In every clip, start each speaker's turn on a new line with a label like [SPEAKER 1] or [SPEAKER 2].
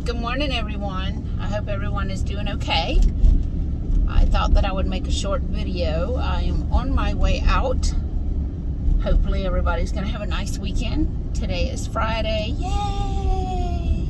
[SPEAKER 1] Good morning, everyone. I hope everyone is doing okay. I thought that I would make a short video. I am on my way out. Hopefully everybody's going to have a nice weekend. Today is Friday. Yay!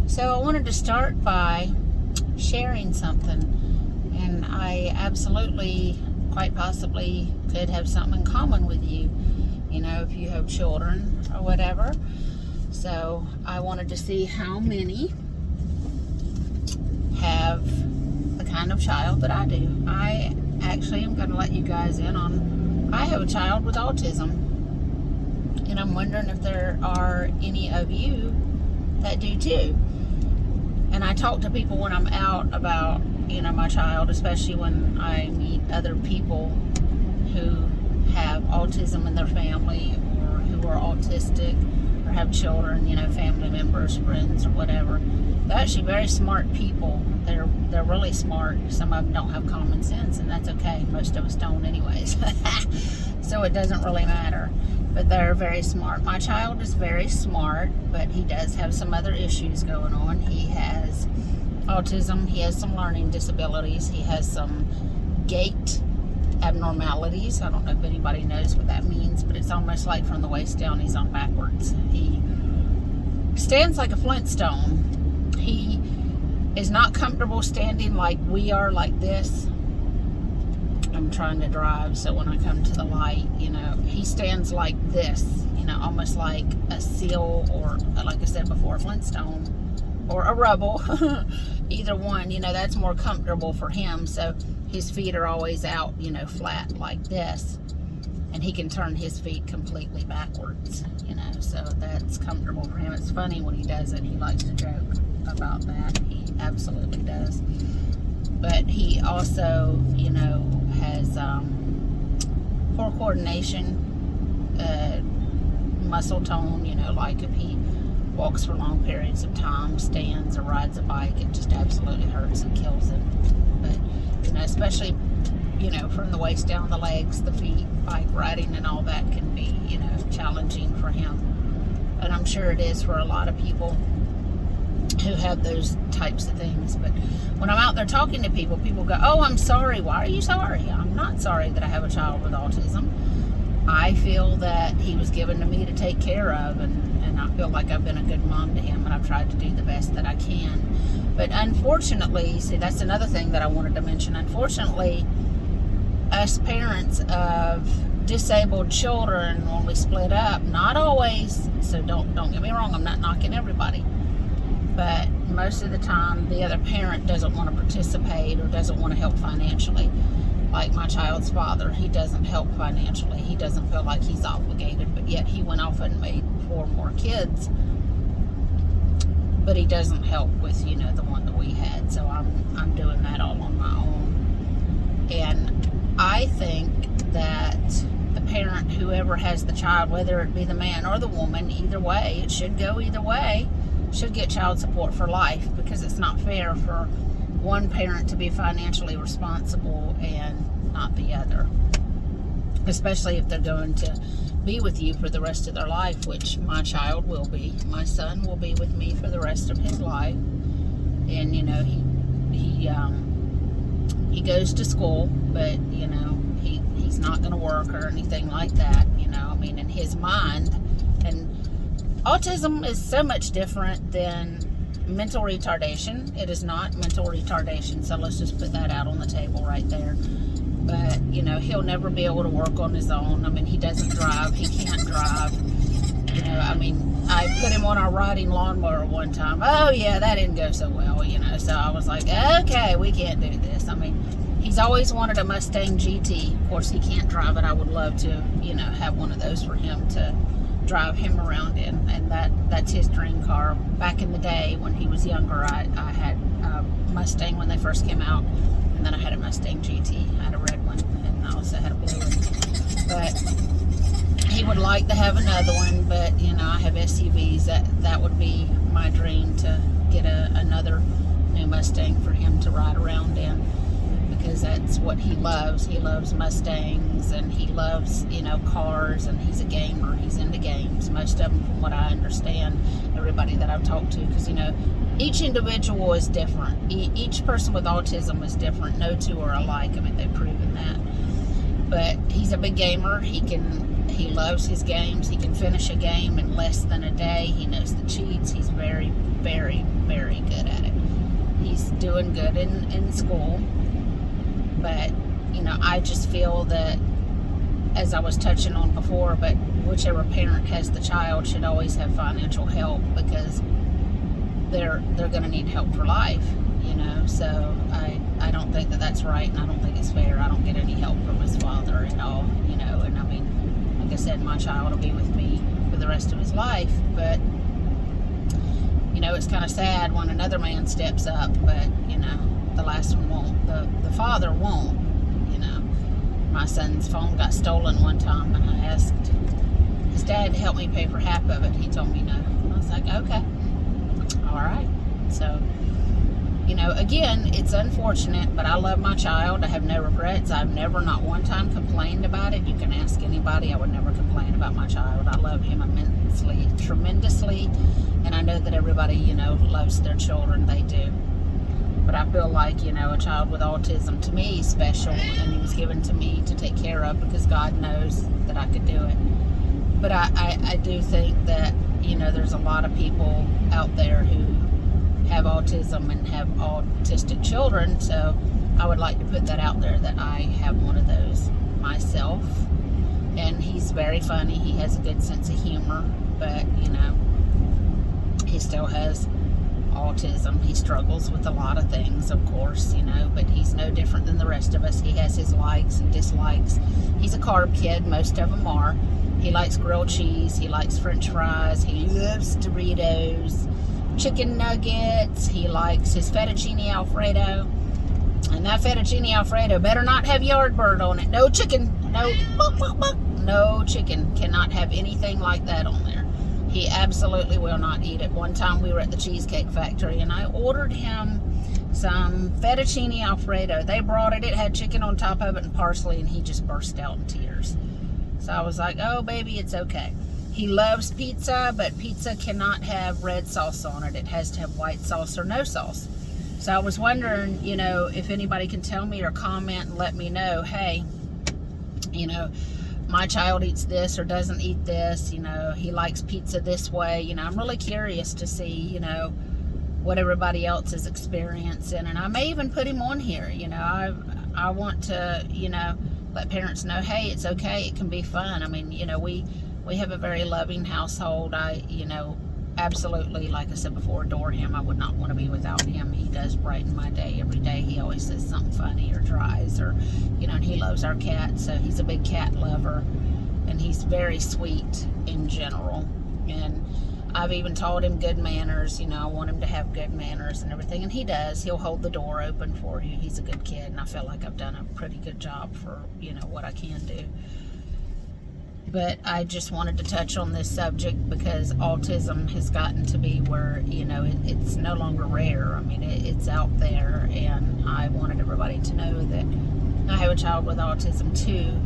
[SPEAKER 1] So I wanted to start by sharing something. And I absolutely, quite possibly, could have something in common with you. You know, if you have children or whatever. So I wanted to see how many have the kind of child that I do. I actually am going to let you guys in on, I have a child with autism. And I'm wondering if there are any of you that do too. And I talk to people when I'm out about, you know, my child, especially when I meet other people who have autism in their family or who are autistic or have children, you know, family members, friends, or whatever. They're actually very smart people. They're really smart. Some of them don't have common sense, and that's okay. Most of us don't anyways. So it doesn't really matter. But they're very smart. My child is very smart, but he does have some other issues going on. He has autism. He has some learning disabilities. He has some gait abnormalities. I don't know if anybody knows what that means, but it's almost like from the waist down he's on backwards. He stands like a Flintstone. He is not comfortable standing like we are, like this. I'm trying to drive, so when I come to the light, you know, he stands like this, you know, almost like a seal, or like I said before, a Flintstone or a rubble. Either one, you know, that's more comfortable for him. So his feet are always out, you know, flat like this, and he can turn his feet completely backwards, you know, so that's comfortable for him. It's funny when he does it. He likes to joke about that. He absolutely does. But he also, you know, has poor coordination, muscle tone, you know, like if he walks for long periods of time, stands or rides a bike, it just absolutely hurts and kills him. But, you know, especially, you know, from the waist down, the legs, the feet, bike riding and all that can be, you know, challenging for him. And I'm sure it is for a lot of people who have those types of things. But when I'm out there talking to people, people go, "Oh, I'm sorry." Why are you sorry? I'm not sorry that I have a child with autism. I feel that he was given to me to take care of, and I feel like I've been a good mom to him, and I've tried to do the best that I can. But unfortunately, see, that's another thing that I wanted to mention. Unfortunately, us parents of disabled children, when we split up, not always, so don't get me wrong, I'm not knocking everybody, but most of the time the other parent doesn't want to participate or doesn't want to help financially. Like my child's father, he doesn't help financially. He doesn't feel like he's obligated, but yet he went off and made 4 more kids. But he doesn't help with, you know, the one that we had. So I'm doing that all on my own. And I think that the parent, whoever has the child, whether it be the man or the woman, either way, it should go either way, should get child support for life, because it's not fair for one parent to be financially responsible and not the other, especially if they're going to be with you for the rest of their life, which my child will be. My son will be with me for the rest of his life. And you know, he goes to school, but you know, he's not going to work or anything like that, you know. I mean, in his mind. And autism is so much different than mental retardation. It is not mental retardation, so let's just put that out on the table right there. But, you know, he'll never be able to work on his own. I mean, he doesn't drive. He can't drive. You know, I mean, I put him on our riding lawnmower one time. Oh, yeah, that didn't go so well, you know. So I was like, okay, we can't do this. I mean, he's always wanted a Mustang GT. Of course, he can't drive it. I would love to, you know, have one of those for him to drive him around in, and that's his dream car. Back in the day when he was younger, I had a Mustang when they first came out, and then I had a Mustang GT. I had a red one, and I also had a blue one. But he would like to have another one, but you know, I have SUVs. That would be my dream, to get another new Mustang for him to ride around in, because that's what he loves. He loves Mustangs, and he loves, cars, and he's a gamer. He's into games, most of them, from what I understand, everybody that I've talked to, because, each individual is different. Each person with autism is different. No two are alike. I mean, they've proven that. But he's a big gamer. He loves his games. He can finish a game in less than a day. He knows the cheats. He's very, very, very good at it. He's doing good in school. But, I just feel that, as I was touching on before, but whichever parent has the child should always have financial help, because they're going to need help for life, so I don't think that that's right, and I don't think it's fair. I don't get any help from his father at all, and I mean, like I said, my child will be with me for the rest of his life, but it's kind of sad when another man steps up, but the last one won't. The father won't. My son's phone got stolen one time, and I asked his dad to help me pay for half of it. He told me no. I was like, okay, all right. So, again, it's unfortunate, but I love my child. I have no regrets. I've never, not one time, complained about it. You can ask anybody. I would never complain about my child. I love him immensely, tremendously, and I know that everybody, loves their children. They do. But I feel like, a child with autism, to me, is special, and he was given to me to take care of because God knows that I could do it. But I do think that, there's a lot of people out there who have autism and have autistic children, so I would like to put that out there, that I have one of those myself. And he's very funny. He has a good sense of humor, but, he still has autism. He struggles with a lot of things, of course, but he's no different than the rest of us. He has his likes and dislikes. He's a carb kid. Most of them are. He likes grilled cheese. He likes French fries. He loves Doritos, chicken nuggets. He likes his fettuccine Alfredo. And that fettuccine Alfredo better not have Yardbird on it. No chicken. No chicken. Cannot have anything like that on there. He absolutely will not eat it. One time we were at the Cheesecake Factory, and I ordered him some fettuccine Alfredo. They brought it. It had chicken on top of it and parsley, and he just burst out in tears. So I was like, oh, baby, it's okay. He loves pizza, but pizza cannot have red sauce on it. It has to have white sauce or no sauce. So I was wondering, if anybody can tell me or comment and let me know, hey, my child eats this or doesn't eat this, he likes pizza this way. I'm really curious to see, what everybody else is experiencing. And I may even put him on here, I want to, let parents know, hey, it's okay. It can be fun. I mean, we have a very loving household. I, absolutely, like I said before, adore him. I would not want to be without him. He does brighten my day every day. He always says something funny or tries, or, and he loves our cat, so he's a big cat lover, and he's very sweet in general. And I've even taught him good manners. I want him to have good manners and everything, and he does. He'll hold the door open for you. He's a good kid, and I feel like I've done a pretty good job for, what I can do. But I just wanted to touch on this subject because autism has gotten to be where, it's no longer rare. I mean, it's out there, and I wanted everybody to know that I have a child with autism too,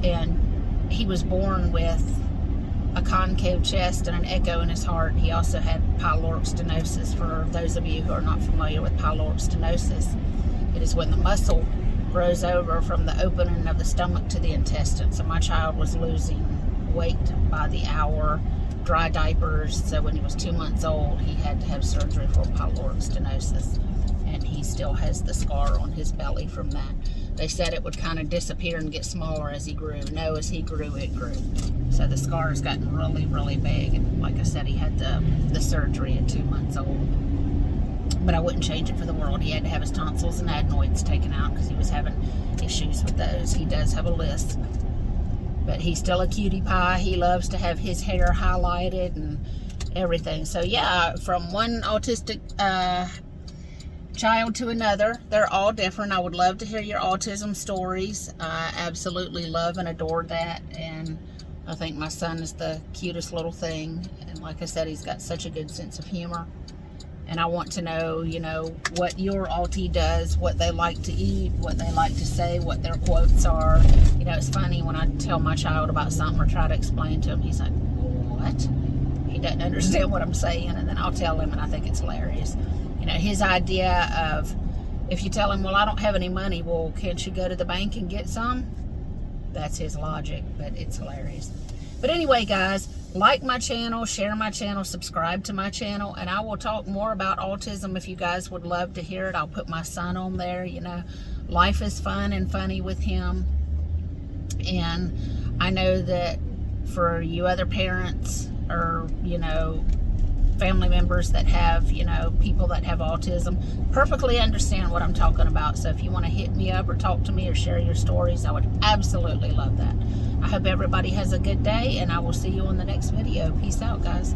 [SPEAKER 1] and he was born with a concave chest and an echo in his heart. He also had pyloric stenosis. For those of you who are not familiar with pyloric stenosis, it is when the muscle grows over from the opening of the stomach to the intestine. So my child was losing weight by the hour, dry diapers. So when he was 2 months old, he had to have surgery for pyloric stenosis, and he still has the scar on his belly from that. They said it would kind of disappear and get smaller as he grew. No, as he grew, it grew. So the scar has gotten really, really big. And like I said, he had the surgery at 2 months old. But I wouldn't change it for the world. He had to have his tonsils and adenoids taken out because he was having issues with those. He does have a lisp, but he's still a cutie pie. He loves to have his hair highlighted and everything. So yeah, from one autistic child to another, they're all different. I would love to hear your autism stories. I absolutely love and adore that, and I think my son is the cutest little thing. And like I said, he's got such a good sense of humor. And I want to know, you know, what your Altie does, what they like to eat, what they like to say, what their quotes are. You know, it's funny when I tell my child about something or try to explain to him, he's like, what? He doesn't understand what I'm saying, and then I'll tell him, and I think it's hilarious. You know, his idea of, if you tell him, well, I don't have any money, well, can't you go to the bank and get some? That's his logic, but it's hilarious. But anyway, guys, like my channel, share my channel, subscribe to my channel, and I will talk more about autism if you guys would love to hear it. I'll put my son on there. You know, life is fun and funny with him. And I know that for you other parents or, you know, family members that have, you know, people that have autism, perfectly understand what I'm talking about. So if you want to hit me up or talk to me or share your stories, I would absolutely love that. I hope everybody has a good day, and I will see you on the next video. Peace out, guys.